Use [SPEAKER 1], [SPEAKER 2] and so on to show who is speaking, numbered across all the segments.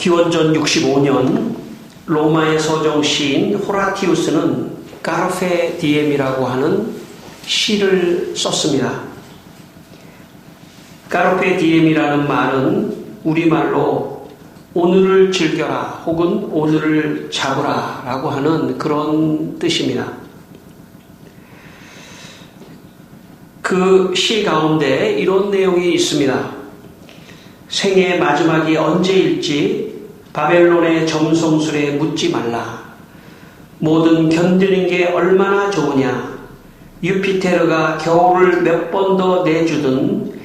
[SPEAKER 1] 기원전 65년 로마의 서정 시인 호라티우스는 카르페 디엠이라고 하는 시를 썼습니다. 카르페 디엠이라는 말은 우리말로 오늘을 즐겨라 혹은 오늘을 잡으라 라고 하는 그런 뜻입니다. 그 시 가운데 이런 내용이 있습니다. 생의 마지막이 언제일지 바벨론의 점성술에 묻지 말라. 뭐든 견디는 게 얼마나 좋으냐. 유피테르가 겨울을 몇 번 더 내주든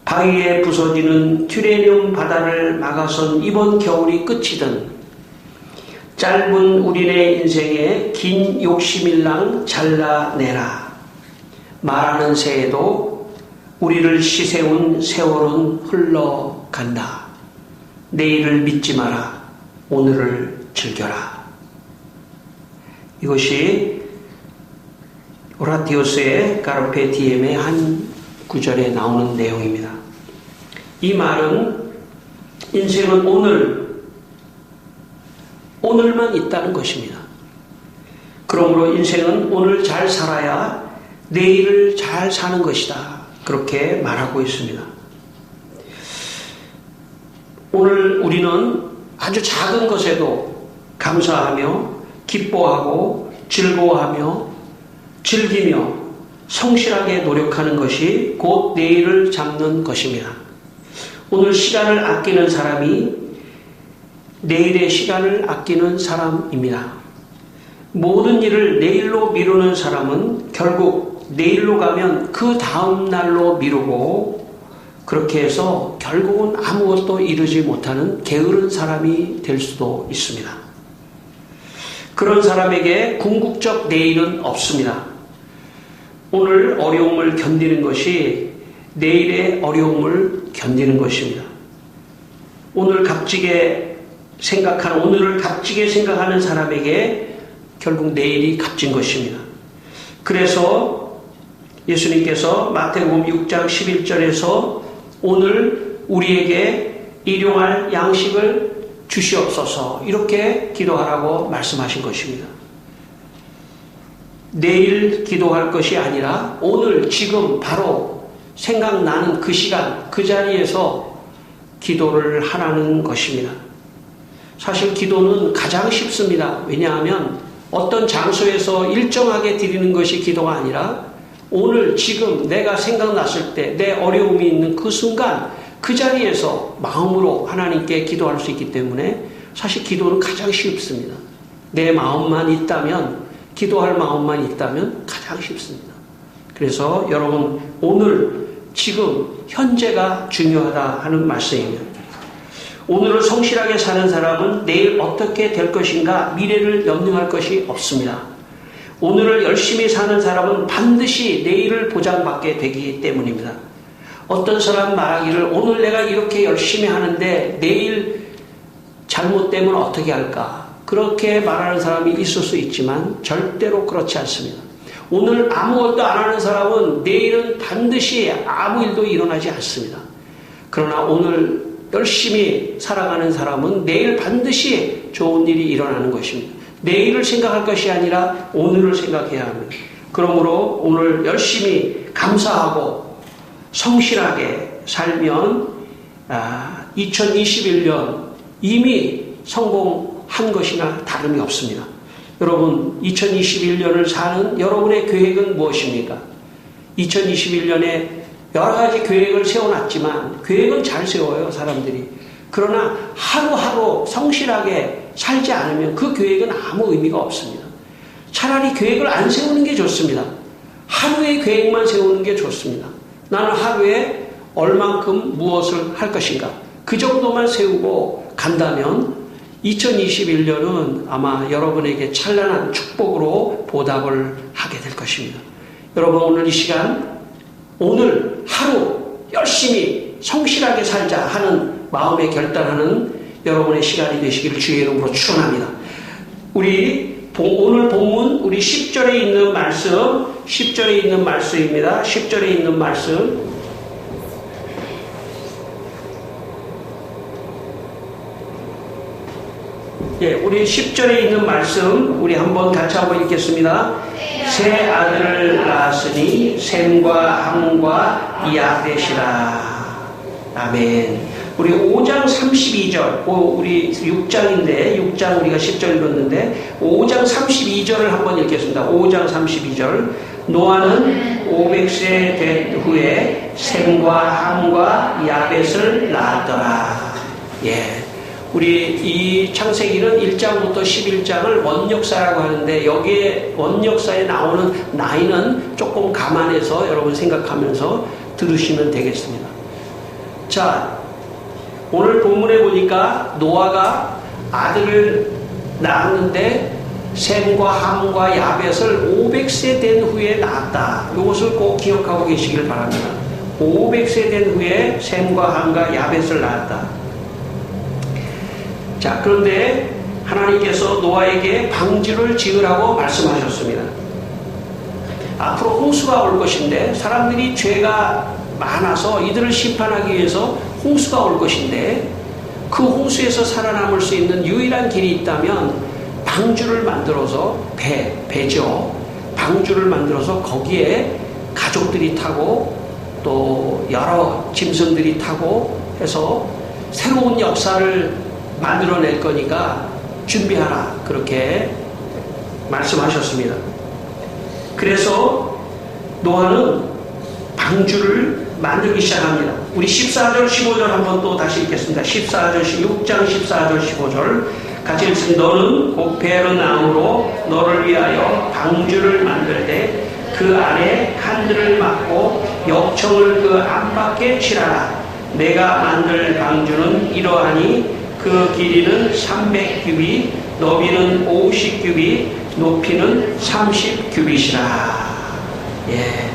[SPEAKER 1] 바위에 부서지는 튜레늄 바다를 막아선 이번 겨울이 끝이든 짧은 우리네 인생에 긴 욕심일랑 잘라내라. 말하는 새에도 우리를 시세운 세월은 흘러간다. 내일을 믿지 마라. 오늘을 즐겨라. 이것이 호라티우스의 카르페 디엠의 한 구절에 나오는 내용입니다. 이 말은 인생은 오늘만 있다는 것입니다. 그러므로 인생은 오늘 잘 살아야 내일을 잘 사는 것이다. 그렇게 말하고 있습니다. 오늘 우리는 아주 작은 것에도 감사하며 기뻐하고 즐거워하며 즐기며 성실하게 노력하는 것이 곧 내일을 잡는 것입니다. 오늘 시간을 아끼는 사람이 내일의 시간을 아끼는 사람입니다. 모든 일을 내일로 미루는 사람은 결국 내일로 가면 그 다음 날로 미루고 그렇게 해서 결국은 아무것도 이루지 못하는 게으른 사람이 될 수도 있습니다. 그런 사람에게 궁극적 내일은 없습니다. 오늘 어려움을 견디는 것이 내일의 어려움을 견디는 것입니다. 오늘을 값지게 생각하는 사람에게 결국 내일이 값진 것입니다. 그래서 예수님께서 마태복음 6장 11절에서 오늘 우리에게 일용할 양식을 주시옵소서 이렇게 기도하라고 말씀하신 것입니다. 내일 기도할 것이 아니라 오늘 지금 바로 생각나는 그 시간 그 자리에서 기도를 하라는 것입니다. 사실 기도는 가장 쉽습니다. 왜냐하면 어떤 장소에서 일정하게 드리는 것이 기도가 아니라 오늘 지금 내가 생각났을 때 내 어려움이 있는 그 순간 그 자리에서 마음으로 하나님께 기도할 수 있기 때문에 사실 기도는 가장 쉽습니다. 내 마음만 있다면 기도할 마음만 있다면 가장 쉽습니다. 그래서 여러분 오늘 지금 현재가 중요하다 하는 말씀입니다. 오늘을 성실하게 사는 사람은 내일 어떻게 될 것인가 미래를 염려할 것이 없습니다. 오늘을 열심히 사는 사람은 반드시 내일을 보장받게 되기 때문입니다. 어떤 사람 말하기를 오늘 내가 이렇게 열심히 하는데 내일 잘못되면 어떻게 할까? 그렇게 말하는 사람이 있을 수 있지만 절대로 그렇지 않습니다. 오늘 아무것도 안 하는 사람은 내일은 반드시 아무 일도 일어나지 않습니다. 그러나 오늘 열심히 살아가는 사람은 내일 반드시 좋은 일이 일어나는 것입니다. 내일을 생각할 것이 아니라 오늘을 생각해야 합니다. 그러므로 오늘 열심히 감사하고 성실하게 살면 2021년 이미 성공한 것이나 다름이 없습니다. 여러분 2021년을 사는 여러분의 계획은 무엇입니까? 2021년에 여러 가지 계획을 세워놨지만 계획은 잘 세워요 사람들이. 그러나 하루하루 성실하게 살지 않으면 그 계획은 아무 의미가 없습니다. 차라리 계획을 안 세우는 게 좋습니다. 하루의 계획만 세우는 게 좋습니다. 나는 하루에 얼만큼 무엇을 할 것인가 그 정도만 세우고 간다면 2021년은 아마 여러분에게 찬란한 축복으로 보답을 하게 될 것입니다. 여러분 오늘 이 시간 오늘 하루 열심히 성실하게 살자 하는 마음에 결단하는 여러분의 시간이 되시기를 주의 이름으로 축원합니다. 우리 오늘 본문 우리 10절에 있는 말씀입니다. 10절에 있는 말씀 예, 우리 10절에 있는 말씀 우리 같이 한번 읽겠습니다. 새 아들을 낳았으니 셈과 함과 야벳이라. 아멘. 우리 5장 32절, 우리 6장인데 6장 우리가 10절 읽었는데 5장 32절을 한번 읽겠습니다. 5장 32절. 노아는 500세 된 후에 셈과 함과 야벳을 낳았더라. 예. 우리 이 창세기는 1장부터 11장을 원역사라고 하는데 여기에 원역사에 나오는 나이는 조금 감안해서 여러분 생각하면서 들으시면 되겠습니다. 자, 오늘 본문에 보니까 노아가 아들을 낳았는데 셈과 함과 야벳을 500세 된 후에 낳았다. 이것을 꼭 기억하고 계시길 바랍니다. 500세 된 후에 셈과 함과 야벳을 낳았다. 자, 그런데 하나님께서 노아에게 방주를 지으라고 말씀하셨습니다. 앞으로 홍수가 올 것인데 사람들이 죄가 많아서 이들을 심판하기 위해서 홍수가 올 것인데 그 홍수에서 살아남을 수 있는 유일한 길이 있다면 방주를 만들어서 배죠. 방주를 만들어서 거기에 가족들이 타고 또 여러 짐승들이 타고 해서 새로운 역사를 만들어낼 거니까 준비하라. 그렇게 말씀하셨습니다. 그래서 노아는 방주를 만들기 시작합니다. 우리 14절 15절 한번 또 다시 읽겠습니다. 6장 14절 15절 같이 읽습니다. 너는 고페르나움으로 너를 위하여 방주를 만들되 그 안에 칸들을 막고 역청을 그 안팎에 칠하라. 내가 만들 방주는 이러하니 그 길이는 300규빗, 너비는 50규빗, 높이는 30규빗이라. 예.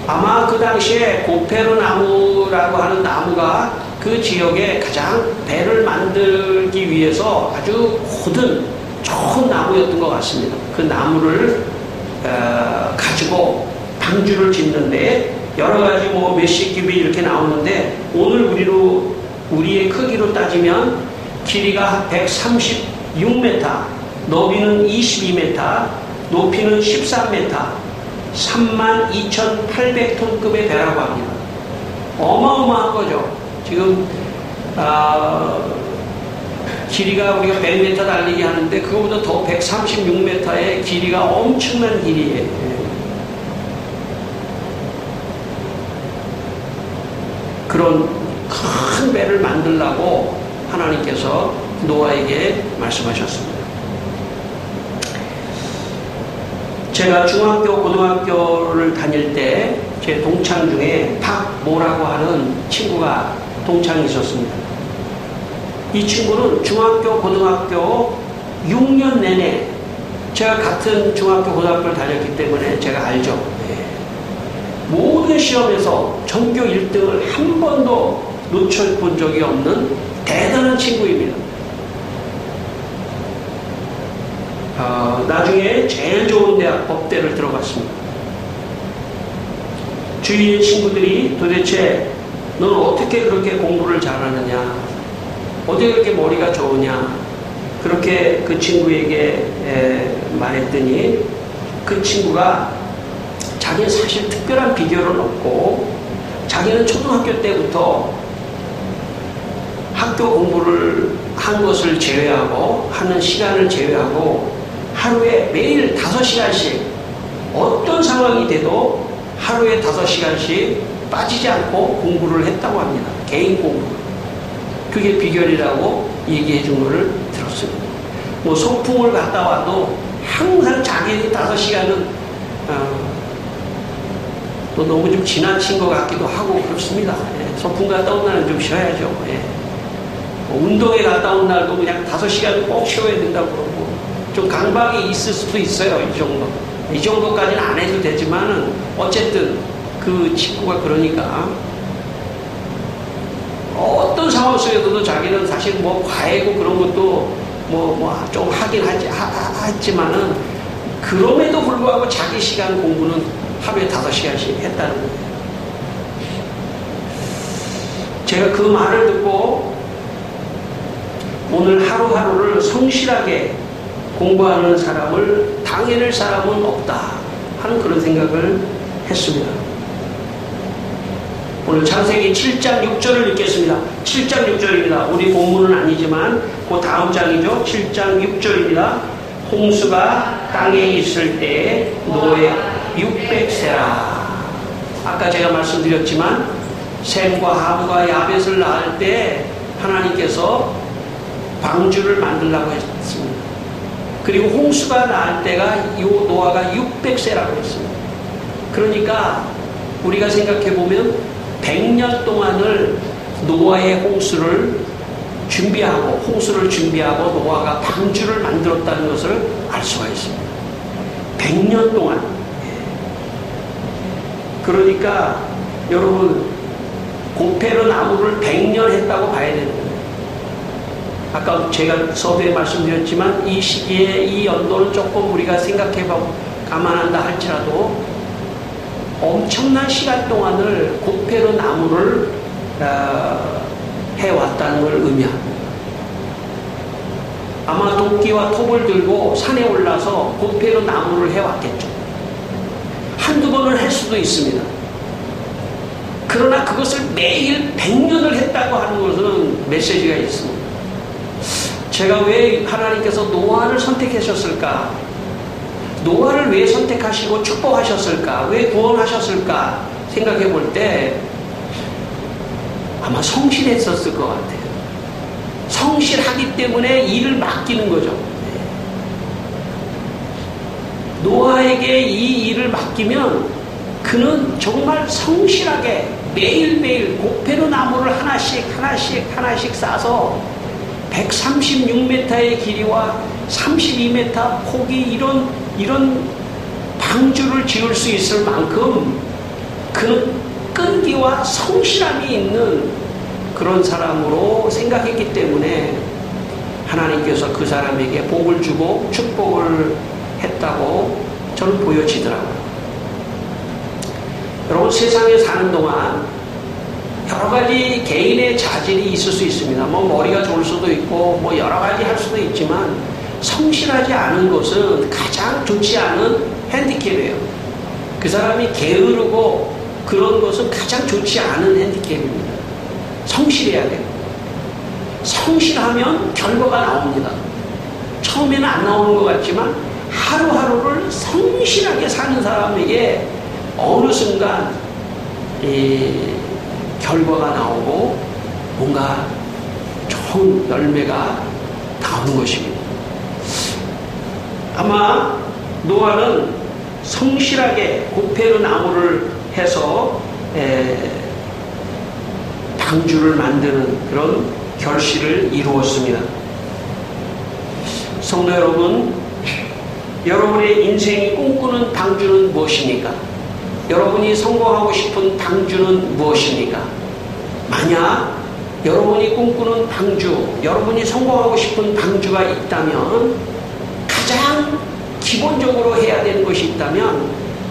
[SPEAKER 1] 아마 그 당시에 고페르나무라고 하는 나무가 그 지역에 가장 배를 만들기 위해서 아주 고든 좋은 나무였던 것 같습니다. 그 나무를 가지고 방주를 짓는데 여러 가지 몇십 규빗 이렇게 나오는데 오늘 우리의 크기로 따지면 길이가 136m, 너비는 22m, 높이는 13m, 32,800톤급의 배라고 합니다. 어마어마한 거죠. 지금 길이가 우리가 100m 달리기 하는데 그거보다 더 136m의 길이가 엄청난 길이에요. 그런 큰 배를 만들라고 하나님께서 노아에게 말씀하셨습니다. 제가 중학교, 고등학교를 다닐 때 제 동창 중에 박모라고 하는 친구가 동창이 있었습니다. 이 친구는 중학교, 고등학교 6년 내내 제가 같은 중학교, 고등학교를 다녔기 때문에 제가 알죠. 모든 시험에서 전교 1등을 한 번도 놓쳐본 적이 없는 대단한 친구입니다. 나중에 제일 좋은 대학 법대를 들어갔습니다. 주위의 친구들이 도대체 너는 어떻게 그렇게 공부를 잘하느냐, 어떻게 그렇게 머리가 좋으냐, 그렇게 그 친구에게 말했더니 그 친구가 자기는 사실 특별한 비결은 없고 자기는 초등학교 때부터 학교 공부를 한 것을 제외하고 하는 시간을 제외하고 하루에 매일 5시간씩 어떤 상황이 돼도 하루에 5시간씩 빠지지 않고 공부를 했다고 합니다. 개인 공부. 그게 비결이라고 얘기해 준 거를 들었습니다. 소풍을 갔다 와도 항상 자기 5시간은 또 너무 좀 지나친 것 같기도 하고 그렇습니다. 소풍 갔다 온 날은 좀 쉬어야죠. 운동에 갔다 온 날도 그냥 5시간 꼭 쉬어야 된다고 그러고 좀 강박이 있을 수도 있어요. 이 정도. 이 정도까지는 안 해도 되지만은 어쨌든 그 친구가 그러니까 어떤 상황 속에서도 자기는 사실 과외고 그런 것도 좀 하긴 하지만은 그럼에도 불구하고 자기 시간 공부는 하루에 5시간씩 했다는 거예요. 제가 그 말을 듣고 오늘 하루하루를 성실하게 공부하는 사람을 당해낼 사람은 없다 하는 그런 생각을 했습니다. 오늘 창세기 7장 6절을 읽겠습니다. 7장 6절입니다. 우리 본문은 아니지만 그 다음 장이죠. 7장 6절입니다. 홍수가 땅에 있을 때 노예 600세라. 아까 제가 말씀드렸지만 셈과 함과 야벳을 낳을 때 하나님께서 방주를 만들라고 했습니다. 그리고 홍수가 낳을 때가 이 노아가 600세라고 했습니다. 그러니까 우리가 생각해보면 100년 동안을 노아의 홍수를 준비하고 노아가 방주를 만들었다는 것을 알 수가 있습니다. 100년 동안. 그러니까 여러분 고페르 나무를 100년 했다고 봐야 되는 거예요. 아까 제가 서두에 말씀드렸지만 이 시기에 이 연도는 조금 우리가 생각해보고 감안한다 할지라도 엄청난 시간 동안을 고페르 나무를 해왔다는 걸 의미합니다. 아마 도끼와 톱을 들고 산에 올라서 고페르 나무를 해왔겠죠. 한두 번을 할 수도 있습니다. 그러나 그것을 매일 100년을 했다고 하는 것은 메시지가 있습니다. 제가 왜 하나님께서 노아를 선택하셨을까? 노아를 왜 선택하시고 축복하셨을까? 왜 구원하셨을까? 생각해 볼 때 아마 성실했었을 것 같아요. 성실하기 때문에 일을 맡기는 거죠. 노아에게 이 일을 맡기면 그는 정말 성실하게 매일매일 고페르 나무를 하나씩 싸서 136m의 길이와 32m 폭이 이런 방주를 지을 수 있을 만큼 그는 끈기와 성실함이 있는 그런 사람으로 생각했기 때문에 하나님께서 그 사람에게 복을 주고 축복을 했다고 저는 보여지더라고요. 여러분 세상에 사는 동안 여러 가지 개인의 자질이 있을 수 있습니다. 뭐 머리가 좋을 수도 있고 뭐 여러 가지 할 수도 있지만 성실하지 않은 것은 가장 좋지 않은 핸디캡이에요. 그 사람이 게으르고 그런 것은 가장 좋지 않은 핸디캡입니다. 성실해야 돼요. 성실하면 결과가 나옵니다. 처음에는 안 나오는 것 같지만 하루하루를 성실하게 사는 사람에게 어느 순간 결과가 나오고 뭔가 좋은 열매가 나오는 것입니다. 아마 노아는 성실하게 고페르 나무를 해서 방주를 만드는 그런 결실을 이루었습니다. 성도 여러분, 여러분의 인생이 꿈꾸는 방주는 무엇입니까? 여러분이 성공하고 싶은 방주는 무엇입니까? 만약 여러분이 꿈꾸는 방주, 여러분이 성공하고 싶은 방주가 있다면 가장 기본적으로 해야 되는 것이 있다면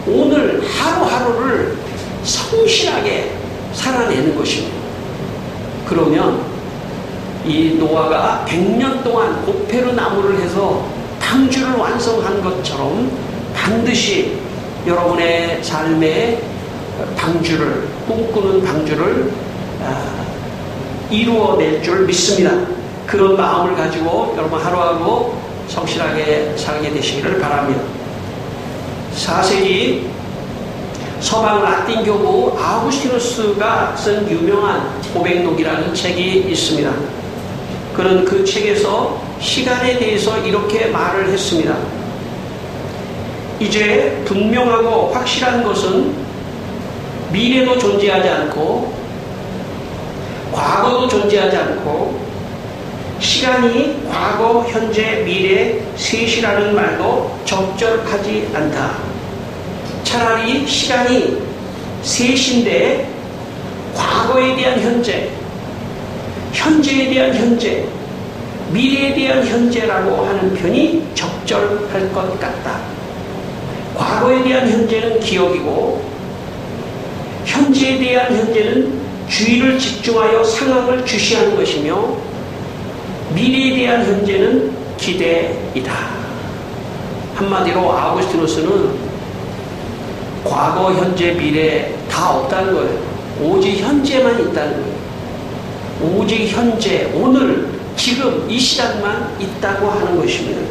[SPEAKER 1] 오늘 하루하루를 성실하게 살아내는 것입니다. 그러면 이 노아가 100년 동안 고페르 나무를 해서 방주를 완성한 것처럼 반드시 여러분의 삶의 방주를, 꿈꾸는 방주를 이루어낼 줄 믿습니다. 그런 마음을 가지고 여러분 하루하루 성실하게 살게 되시기를 바랍니다. 4세기 서방 라틴 교부 아우구스티누스가 쓴 유명한 고백록이라는 책이 있습니다. 그는 그 책에서 시간에 대해서 이렇게 말을 했습니다. 이제 분명하고 확실한 것은 미래도 존재하지 않고 과거도 존재하지 않고 시간이 과거, 현재, 미래 셋이라는 말도 적절하지 않다. 차라리 시간이 셋인데 과거에 대한 현재, 현재에 대한 현재, 미래에 대한 현재라고 하는 편이 적절할 것 같다. 과거에 대한 현재는 기억이고 현재에 대한 현재는 주의를 집중하여 상황을 주시하는 것이며 미래에 대한 현재는 기대이다. 한마디로 아우구스티누스는 과거, 현재, 미래 다 없다는 거예요. 오직 현재만 있다는 거예요. 오직 현재, 오늘, 지금 이 시간만 있다고 하는 것입니다.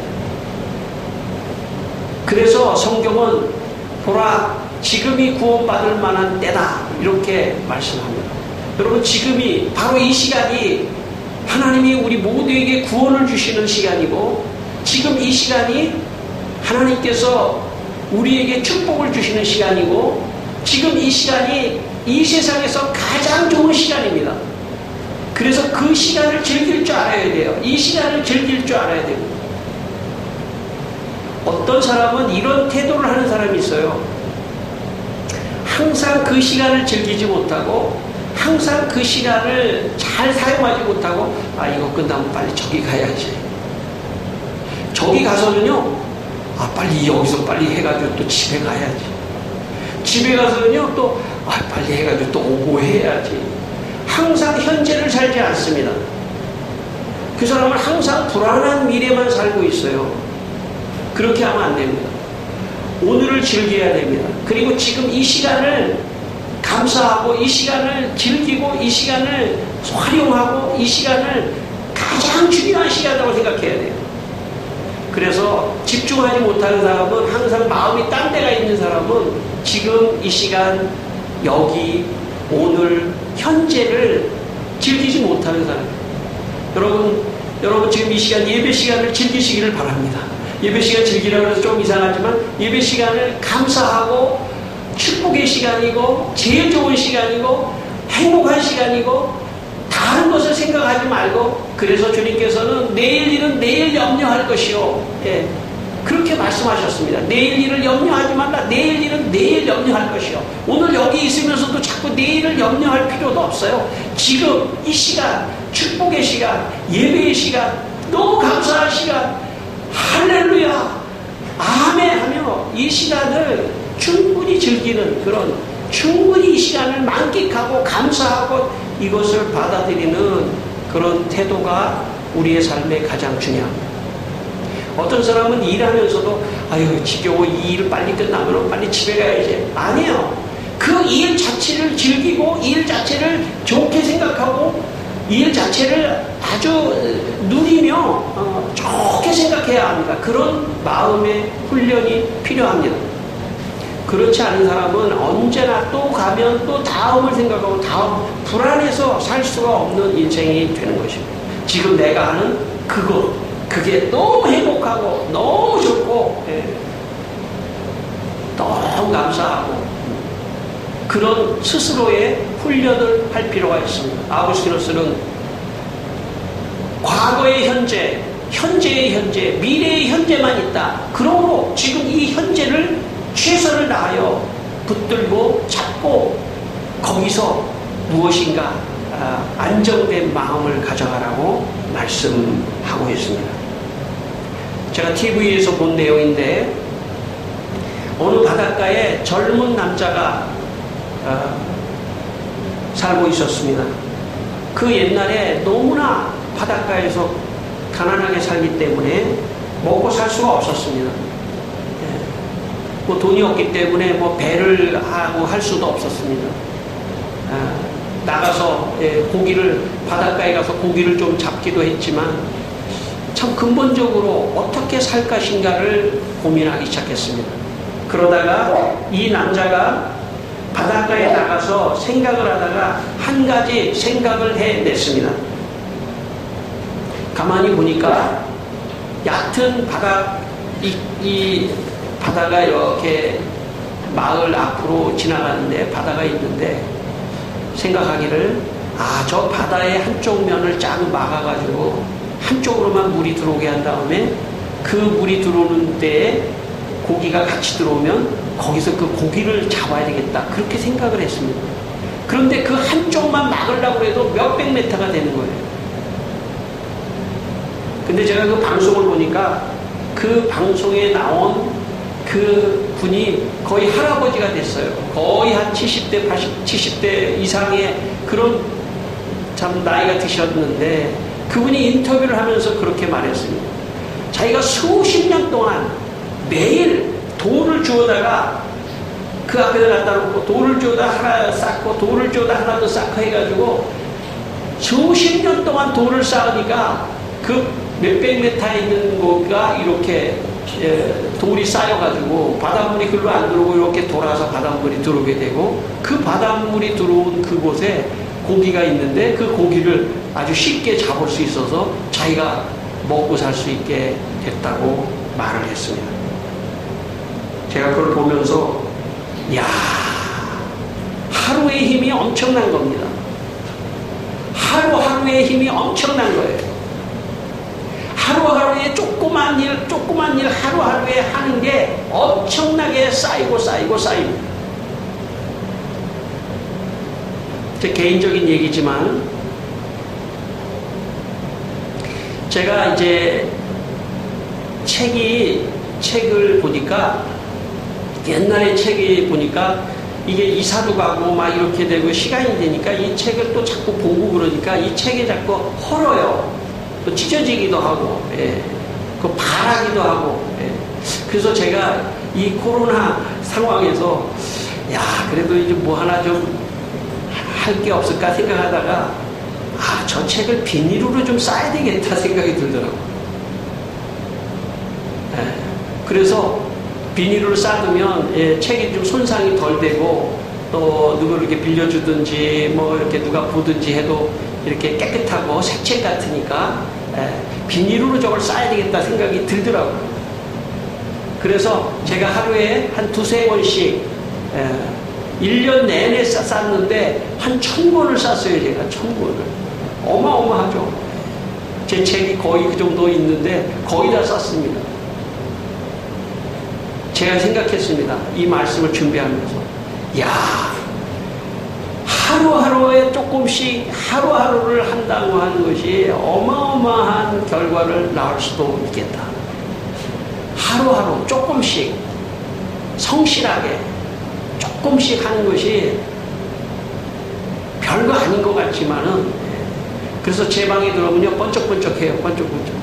[SPEAKER 1] 그래서 성경은 보라, 지금이 구원받을 만한 때다, 이렇게 말씀합니다. 여러분, 지금이 바로 이 시간이 하나님이 우리 모두에게 구원을 주시는 시간이고, 지금 이 시간이 하나님께서 우리에게 축복을 주시는 시간이고, 지금 이 시간이 이 세상에서 가장 좋은 시간입니다. 그래서 그 시간을 즐길 줄 알아야 돼요. 이 시간을 즐길 줄 알아야 됩니다. 어떤 사람은 이런 태도를 하는 사람이 있어요. 항상 그 시간을 즐기지 못하고, 항상 그 시간을 잘 사용하지 못하고, 아, 이거 끝나면 빨리 저기 가야지. 저기 가서는요, 아, 빨리 여기서 빨리 해가지고 또 집에 가야지. 집에 가서는요, 또, 아, 빨리 해가지고 또 오고 해야지. 항상 현재를 살지 않습니다. 그 사람은 항상 불안한 미래만 살고 있어요. 그렇게 하면 안 됩니다. 오늘을 즐겨야 됩니다. 그리고 지금 이 시간을 감사하고, 이 시간을 즐기고, 이 시간을 활용하고, 이 시간을 가장 중요한 시간이라고 생각해야 돼요. 그래서 집중하지 못하는 사람은, 항상 마음이 딴 데가 있는 사람은 지금 이 시간, 여기, 오늘, 현재를 즐기지 못하는 사람이에요. 여러분 지금 이 시간, 예배 시간을 즐기시기를 바랍니다. 예배 시간 즐기라고 해서 좀 이상하지만, 예배 시간을 감사하고 축복의 시간이고, 제일 좋은 시간이고, 행복한 시간이고, 다른 것을 생각하지 말고, 그래서 주님께서는 내일 일은 내일 염려할 것이요, 예, 그렇게 말씀하셨습니다. 내일 일을 염려하지 말라. 내일 일은 내일 염려할 것이요. 오늘 여기 있으면서도 자꾸 내일을 염려할 필요도 없어요. 지금 이 시간, 축복의 시간, 예배의 시간, 너무 감사한 시간, 할렐루야, 아멘 하며 이 시간을 충분히 즐기는, 그런 충분히 이 시간을 만끽하고 감사하고 이것을 받아들이는 그런 태도가 우리의 삶에 가장 중요합니다. 어떤 사람은 일하면서도 아유 지겨워, 이 일 빨리 끝나면 빨리 집에 가야지. 아니에요. 그 일 자체를 즐기고, 일 자체를 좋게 생각하고, 일 자체를 아주 누리며 좋게 생각해야 합니다. 그런 마음의 훈련이 필요합니다. 그렇지 않은 사람은 언제나 또 가면 또 다음을 생각하고, 다음 불안해서 살 수가 없는 인생이 되는 것입니다. 지금 내가 하는 그게 너무 행복하고 너무 좋고, 예, 너무 감사하고, 그런 스스로의 훈련을 할 필요가 있습니다. 아우구스티누스는 과거의 현재, 현재의 현재, 미래의 현재만 있다. 그러므로 지금 이 현재를 최선을 다하여 붙들고 잡고, 거기서 무엇인가 안정된 마음을 가져가라고 말씀하고 있습니다. 제가 TV에서 본 내용인데, 어느 바닷가에 젊은 남자가 살고 있었습니다. 그 옛날에 너무나 바닷가에서 가난하게 살기 때문에 먹고 살 수가 없었습니다. 뭐 돈이 없기 때문에 뭐 배를 하고 할 수도 없었습니다. 나가서 바닷가에 가서 고기를 좀 잡기도 했지만, 참 근본적으로 어떻게 살 것인가를 고민하기 시작했습니다. 그러다가 이 남자가 바닷가에 나가서 생각을 하다가 한 가지 생각을 해냈습니다. 가만히 보니까 얕은 이 바다가 이렇게 마을 앞으로 지나가는데, 바다가 있는데, 생각하기를, 저 바다의 한쪽 면을 쫙 막아가지고 한쪽으로만 물이 들어오게 한 다음에 그 물이 들어오는 데에 고기가 같이 들어오면 거기서 그 고기를 잡아야 되겠다, 그렇게 생각을 했습니다. 그런데 그 한쪽만 막으려고 해도 몇백 메타가 되는 거예요. 근데 제가 그 방송을 보니까 그 방송에 나온 그 분이 거의 할아버지가 됐어요. 거의 한 70대, 70대 이상의 그런 참 나이가 드셨는데, 그분이 인터뷰를 하면서 그렇게 말했습니다. 자기가 수십 년 동안 매일 돌을 주워다가 그 앞에다 갖다 놓고 돌을 주워다 하나 쌓고 돌을 주워다 하나 더 쌓고 해가지고 수십 년 동안 돌을 쌓으니까 그 몇백 메타에 있는 곳가 이렇게 돌이 쌓여가지고 바닷물이 글로 안 들어오고 이렇게 돌아서 바닷물이 들어오게 되고 그 바닷물이 들어온 그곳에 고기가 있는데 그 고기를 아주 쉽게 잡을 수 있어서 자기가 먹고 살 수 있게 됐다고 말을 했습니다. 제가 그걸 보면서 야, 하루의 힘이 엄청난 겁니다. 하루하루의 힘이 엄청난 거예요. 하루하루에 조그만 일 하루하루에 하는 게 엄청나게 쌓이고 제 개인적인 얘기지만 제가 이제 책을 보니까 옛날에 책이 보니까 이게 이사도 가고 막 이렇게 되고 시간이 되니까 이 책을 또 자꾸 보고 그러니까 이 책이 자꾸 헐어요. 또 찢어지기도 하고, 그 바라기도 하고, 그래서 제가 이 코로나 상황에서, 야, 그래도 이제 뭐 하나 좀 할 게 없을까 생각하다가, 저 책을 비닐로 좀 싸야 되겠다 생각이 들더라고요. 그래서 비닐로 싸두면, 책이 좀 손상이 덜 되고, 또 누구를 이렇게 빌려주든지, 뭐 이렇게 누가 보든지 해도 이렇게 깨끗하고 새 책 같으니까 비닐로 저걸 싸야 되겠다 생각이 들더라고요. 그래서 제가 하루에 한 두세 권씩 1년 내내 쌌는데 한 1000권을 쌌어요. 제가 1000권을. 어마어마하죠. 제 책이 거의 그 정도 있는데 거의 다 쌌습니다. 제가 생각했습니다. 이 말씀을 준비하면서 야, 하루하루에 조금씩 하루하루를 한다고 하는 것이 어마어마한 결과를 낳을 수도 있겠다. 하루하루 조금씩 성실하게 조금씩 하는 것이 별거 아닌 것 같지만은 그래서 제 방에 들어오면요 번쩍번쩍해요. 번쩍번쩍.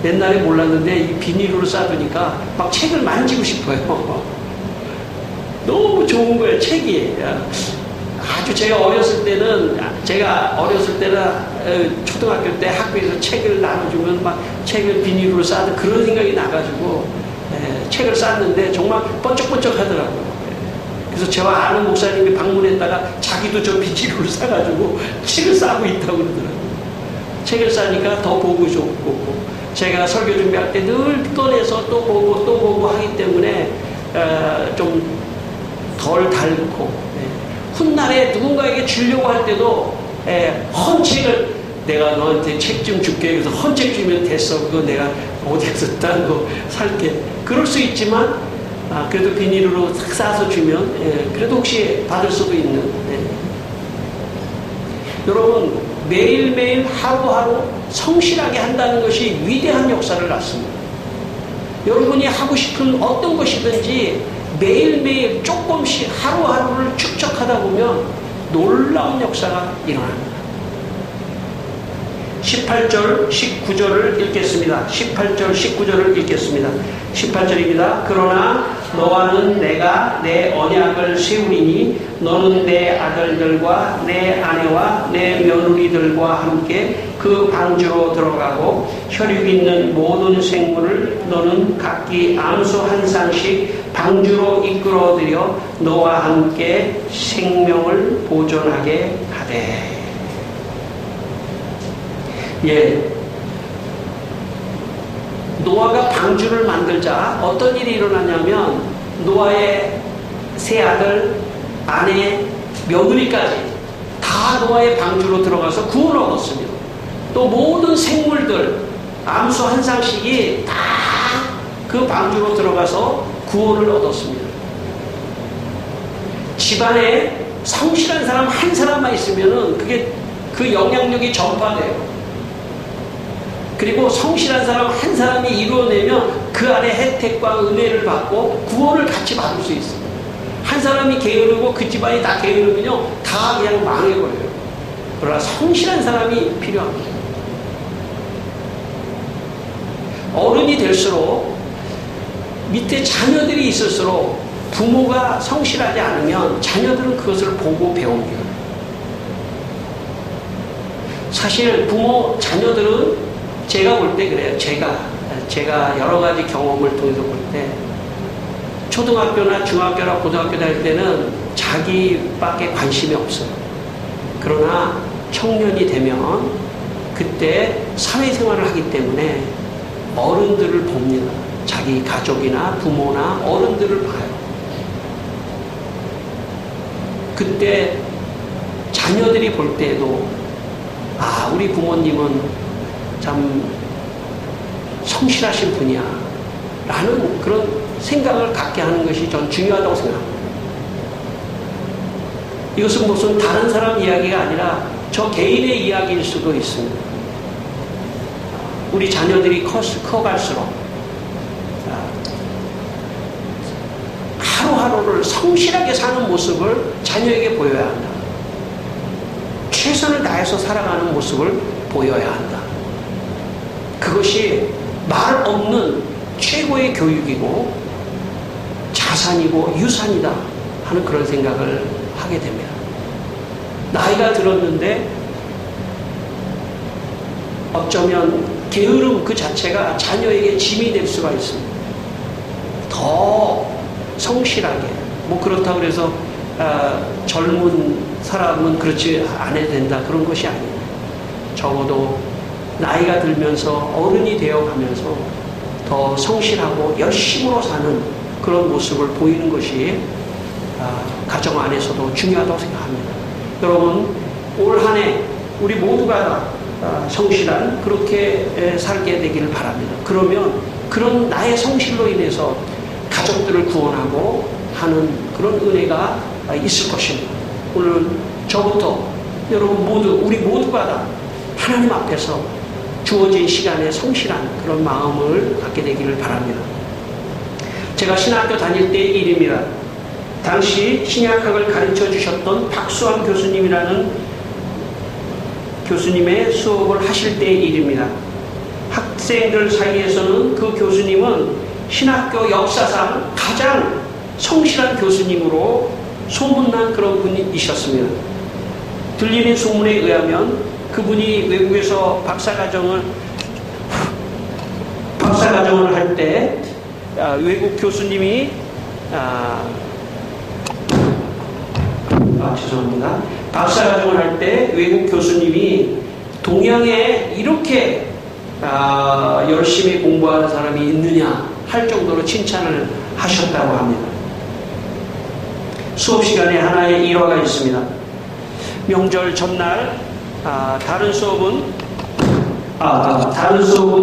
[SPEAKER 1] 옛날에 몰랐는데 이 비닐로 싸두니까 막 책을 만지고 싶어요. 너무 좋은 거예요. 책이. 아주 제가 어렸을 때는 초등학교 때 학교에서 책을 나눠주면 막 책을 비닐로 싸는 그런 생각이 나가지고 책을 쌌는데 정말 번쩍번쩍 하더라고요. 그래서 저와 아는 목사님이 방문했다가 자기도 저 비닐로 싸가지고 책을 싸고 있다고 그러더라고요. 책을 싸니까 더 보고 좋고 제가 설교 준비할 때 늘 꺼내서 또 보고 하기 때문에 좀 덜 달고 훗날에 누군가에게 주려고 할 때도 헌 책을 내가 너한테 책 좀 줄게 그래서 헌 책 주면 됐어 그거 내가 어디에서 딴 거 살게 그럴 수 있지만 그래도 비닐로 싹 싸서 주면 그래도 혹시 받을 수도 있는 여러분 매일매일 하루하루 성실하게 한다는 것이 위대한 역사를 낳습니다. 여러분이 하고 싶은 어떤 것이든지 매일매일 조금씩 하루하루를 축적하다 보면 놀라운 역사가 일어납니다. 18절, 19절을 읽겠습니다. 18절, 19절을 읽겠습니다. 18절입니다. 그러나 너와는 내가 내 언약을 세우리니 너는 내 아들들과 내 아내와 내 며느리들과 함께 그 방주로 들어가고 혈육 있는 모든 생물을 너는 각기 암소 한 쌍씩 방주로 이끌어들여 너와 함께 생명을 보존하게 하되. 노아가 방주를 만들자 어떤 일이 일어나냐면 노아의 세 아들, 아내, 며느리까지 다 노아의 방주로 들어가서 구원을 얻었습니다. 또 모든 생물들 암소 한 쌍씩이 다 그 방주로 들어가서 구원을 얻었습니다. 집안에 성실한 사람 한 사람만 있으면은 그게 그 영향력이 전파돼요. 그리고 성실한 사람 한 사람이 이루어내면 그 안에 혜택과 은혜를 받고 구원을 같이 받을 수 있어요. 한 사람이 게으르고 그 집안이 다 게으르면요 다 그냥 망해버려요. 그러나 성실한 사람이 필요합니다. 어른이 될수록 밑에 자녀들이 있을수록 부모가 성실하지 않으면 자녀들은 그것을 보고 배웁니다. 사실 부모, 자녀들은 제가 볼 때 그래요. 제가 여러 가지 경험을 통해서 볼 때 초등학교나 중학교나 고등학교 다닐 때는 자기밖에 관심이 없어요. 그러나 청년이 되면 그때 사회생활을 하기 때문에 어른들을 봅니다. 자기 가족이나 부모나 어른들을 봐요. 그때 자녀들이 볼 때에도 우리 부모님은 참 성실하신 분이야 라는 그런 생각을 갖게 하는 것이 전 중요하다고 생각합니다. 이것은 무슨 다른 사람 이야기가 아니라 저 개인의 이야기일 수도 있습니다. 우리 자녀들이 커갈수록 하루하루를 성실하게 사는 모습을 자녀에게 보여야 한다. 최선을 다해서 살아가는 모습을 보여야 한다. 그것이 말 없는 최고의 교육이고 자산이고 유산이다 하는 그런 생각을 하게 됩니다. 나이가 들었는데 어쩌면 게으름 그 자체가 자녀에게 짐이 될 수가 있습니다. 더 성실하게 그렇다고 해서 젊은 사람은 그렇지 않아야 된다 그런 것이 아니에요. 적어도 나이가 들면서 어른이 되어가면서 더 성실하고 열심으로 사는 그런 모습을 보이는 것이 가정 안에서도 중요하다고 생각합니다. 여러분 올 한 해 우리 모두가 성실한 그렇게 살게 되기를 바랍니다. 그러면 그런 나의 성실로 인해서 가족들을 구원하고 하는 그런 은혜가 있을 것입니다. 오늘 저부터 여러분 모두 우리 모두가 다 하나님 앞에서 주어진 시간에 성실한 그런 마음을 갖게 되기를 바랍니다. 제가 신학교 다닐 때의 일입니다. 당시 신약학을 가르쳐 주셨던 박수환 교수님이라는 교수님의 수업을 하실 때의 일입니다. 학생들 사이에서는 그 교수님은 신학교 역사상 가장 성실한 교수님으로 소문난 그런 분이셨습니다. 들리는 소문에 의하면 그분이 외국에서 박사과정을 할 때 외국 교수님이 죄송합니다. 박사과정을 할 때 외국 교수님이 동양에 이렇게 열심히 공부하는 사람이 있느냐 할 정도로 칭찬을 하셨다고 합니다. 수업 시간에 하나의 일화가 있습니다. 명절 전날 다른 수업은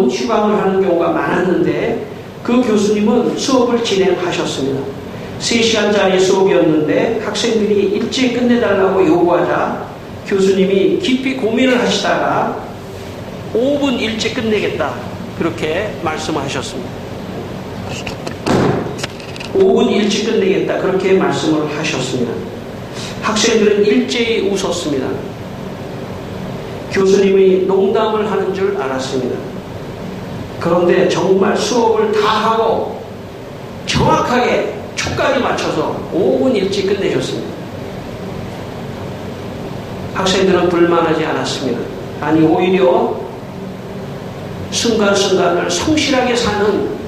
[SPEAKER 1] 휴강을 하는 경우가 많았는데 그 교수님은 수업을 진행하셨습니다. 3시간짜리 수업이었는데 학생들이 일찍 끝내달라고 요구하자 교수님이 깊이 고민을 하시다가 5분 일찍 끝내겠다 그렇게 말씀하셨습니다. 5분 일찍 끝내겠다 그렇게 말씀을 하셨습니다. 학생들은 일제히 웃었습니다. 교수님이 농담을 하는 줄 알았습니다. 그런데 정말 수업을 다 하고 정확하게 초까지 맞춰서 5분 일찍 끝내셨습니다. 학생들은 불만하지 않았습니다. 아니 오히려 순간순간을 성실하게 사는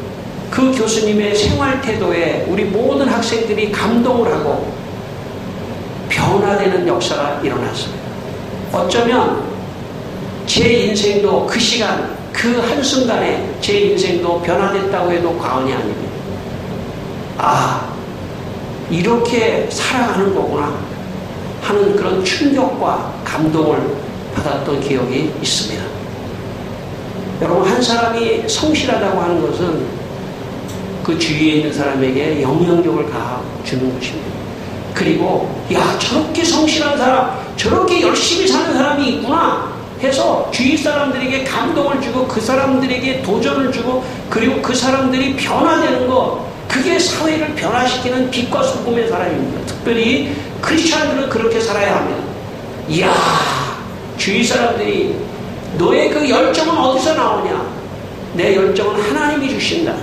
[SPEAKER 1] 그 교수님의 생활 태도에 우리 모든 학생들이 감동을 하고 변화되는 역사가 일어났습니다. 어쩌면 제 인생도 그 시간 그 한순간에 제 인생도 변화됐다고 해도 과언이 아닙니다. 이렇게 살아가는 거구나 하는 그런 충격과 감동을 받았던 기억이 있습니다. 여러분 한 사람이 성실하다고 하는 것은 그 주위에 있는 사람에게 영향력을 주는 것입니다. 그리고 저렇게 성실한 사람 저렇게 열심히 사는 사람이 있구나 해서 주위 사람들에게 감동을 주고 그 사람들에게 도전을 주고 그리고 그 사람들이 변화되는 것 그게 사회를 변화시키는 빛과 소금의 사람입니다. 특별히 크리스찬들은 그렇게 살아야 합니다. 주위 사람들이 너의 그 열정은 어디서 나오냐? 내 열정은 하나님이 주신다.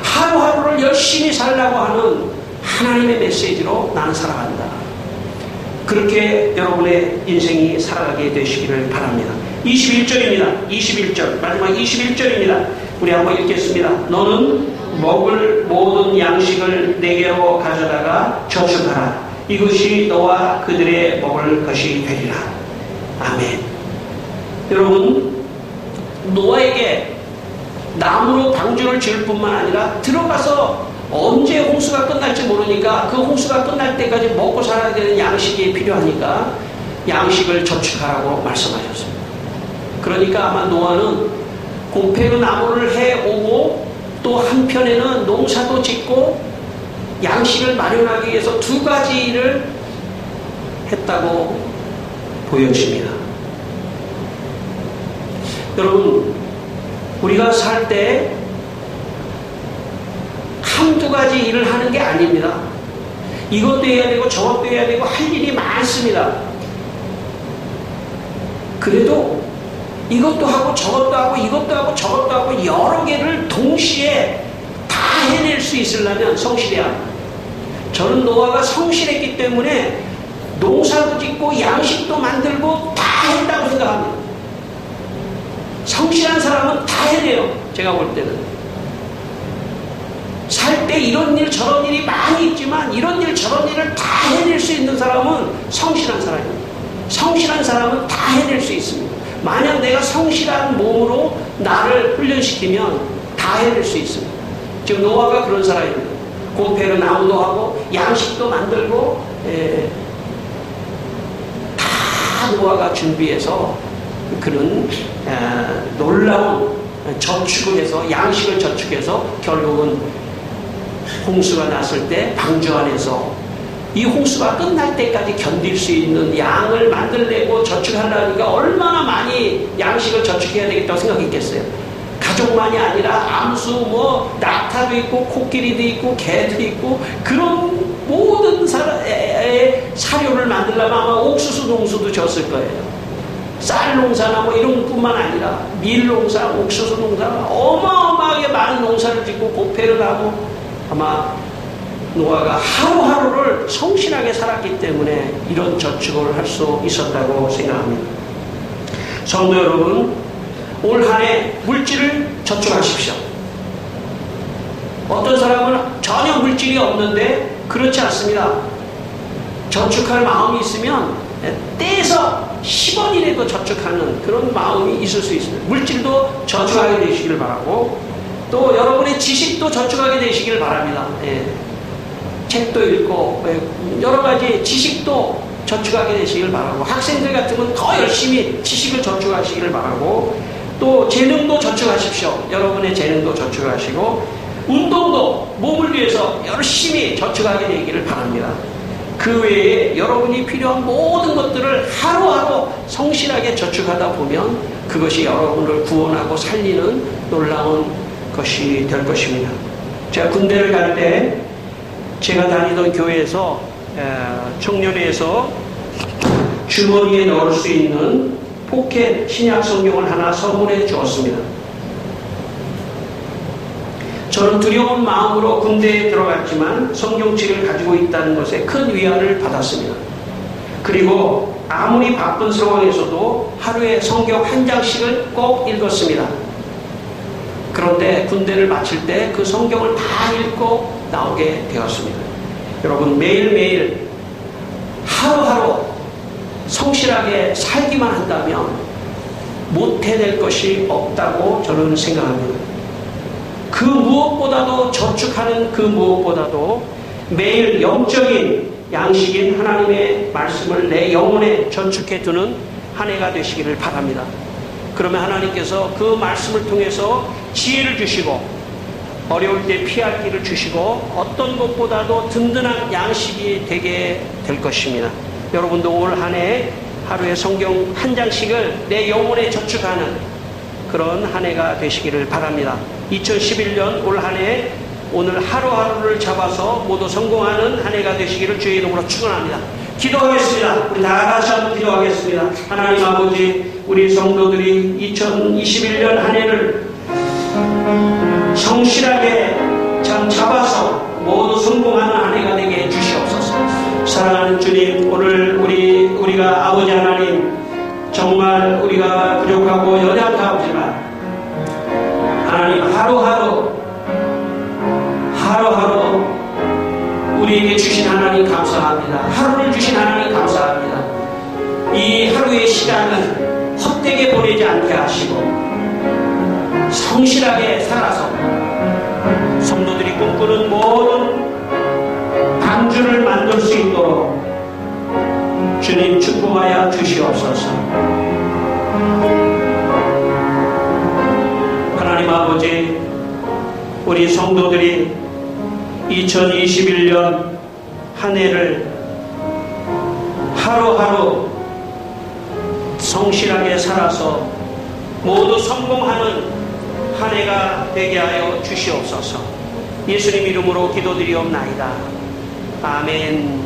[SPEAKER 1] 하루하루를 열심히 살라고 하는 하나님의 메시지로 나는 살아간다. 그렇게 여러분의 인생이 살아가게 되시기를 바랍니다. 21절입니다. 21절. 마지막 21절입니다. 우리 한번 읽겠습니다. 너는 먹을 모든 양식을 내게로 가져다가 저축하라. 이것이 너와 그들의 먹을 것이 되리라. 아멘. 여러분, 노아에게 나무로 방주를 지을 뿐만 아니라 들어가서 언제 홍수가 끝날지 모르니까 그 홍수가 끝날 때까지 먹고 살아야 되는 양식이 필요하니까 양식을 저축하라고 말씀하셨습니다. 그러니까 아마 노아는 곰팡이 나무를 해오고 또 한편에는 농사도 짓고 양식을 마련하기 위해서 두 가지 일을 했다고 보여집니다. 여러분, 우리가 살 때 한두 가지 일을 하는 게 아닙니다. 이것도 해야 되고 저것도 해야 되고 할 일이 많습니다. 그래도 이것도 하고 저것도 하고 이것도 하고 저것도 하고 여러 개를 동시에 다 해낼 수 있으려면 성실해야 합니다. 저는 노아가 성실했기 때문에 농사도 짓고 양식도 만들고 다 했다고 생각합니다. 성실한 사람은 다 해내요. 제가 볼 때는. 살 때 이런 일 저런 일이 많이 있지만 이런 일 저런 일을 다 해낼 수 있는 사람은 성실한 사람입니다. 성실한 사람은 다 해낼 수 있습니다. 만약 내가 성실한 몸으로 나를 훈련시키면 다 해낼 수 있습니다. 지금 노아가 그런 사람입니다. 곰팡이 나무도 하고 양식도 만들고 다 노아가 준비해서 그런 놀라운 저축을 해서 양식을 저축해서 결국은 홍수가 났을 때 방주 안에서 이 홍수가 끝날 때까지 견딜 수 있는 양을 만들려고 저축하려니까 얼마나 많이 양식을 저축해야 되겠다고 생각했겠어요. 가족만이 아니라 암수, 낙타도 있고 코끼리도 있고 개도 있고 그런 모든 사료를 만들려면 아마 옥수수 농수도 졌을 거예요. 쌀 농사나 이런 뿐만 아니라 밀 농사, 옥수수 농사 어마어마하게 많은 농사를 짓고 곰팡이를 하고 아마 노아가 하루하루를 성실하게 살았기 때문에 이런 저축을 할 수 있었다고 생각합니다. 성도 여러분, 올 한 해 물질을 저축하십시오. 어떤 사람은 전혀 물질이 없는데 그렇지 않습니다. 저축할 마음이 있으면 떼서 10원이라도 저축하는 그런 마음이 있을 수 있습니다. 물질도 저축하게 되시길 바라고 또 여러분의 지식도 저축하게 되시길 바랍니다. 책도 읽고 여러 가지 지식도 저축하게 되시길 바라고 학생들 같으면 더 열심히 지식을 저축하시기를 바라고 또 재능도 저축하십시오. 여러분의 재능도 저축하시고 운동도 몸을 위해서 열심히 저축하게 되기를 바랍니다. 그 외에 여러분이 필요한 모든 것들을 하루하루 성실하게 저축하다 보면 그것이 여러분을 구원하고 살리는 놀라운 것이 될 것입니다. 제가 군대를 갈 때 제가 다니던 교회에서 청년회에서 주머니에 넣을 수 있는 포켓 신약 성경을 하나 선물해 주었습니다. 저는 두려운 마음으로 군대에 들어갔지만 성경책을 가지고 있다는 것에 큰 위안을 받았습니다. 그리고 아무리 바쁜 상황에서도 하루에 성경 한 장씩을 꼭 읽었습니다. 그런데 군대를 마칠 때 그 성경을 다 읽고 나오게 되었습니다. 여러분, 매일매일 하루하루 성실하게 살기만 한다면 못 해낼 것이 없다고 저는 생각합니다. 그 무엇보다도 저축하는 그 무엇보다도 매일 영적인 양식인 하나님의 말씀을 내 영혼에 저축해 두는 한 해가 되시기를 바랍니다. 그러면 하나님께서 그 말씀을 통해서 지혜를 주시고 어려울 때 피할 길을 주시고 어떤 것보다도 든든한 양식이 되게 될 것입니다. 여러분도 올 한 해 하루에 성경 한 장씩을 내 영혼에 저축하는 그런 한 해가 되시기를 바랍니다. 2011년 올 한 해 오늘 하루하루를 잡아서 모두 성공하는 한 해가 되시기를 주의 이름으로 축원합니다. 기도하겠습니다. 우리 다 같이 한번 기도하겠습니다. 하나님 아버지, 우리 성도들이 2021년 한 해를 성실하게 참 잡아서 모두 성공하는 한 해가 되게 해주시옵소서. 사랑하는 주님, 오늘 우리가 아버지 하나님, 정말 우리가 부족하고 연약하지만 하나님 하루하루 우리에게 주신 하나님 감사합니다. 하루를 주신 하나님 감사합니다. 이 하루의 시간을 헛되게 보내지 않게 하시고 성실하게 살아서 성도들이 꿈꾸는 모든 방주를 만들 수 있도록 주님 축복하여 주시옵소서. 하나님 아버지, 우리 성도들이 2021년 한 해를 하루하루 성실하게 살아서 모두 성공하는 한 해가 되게 하여 주시옵소서. 예수님 이름으로 기도드리옵나이다. 아멘.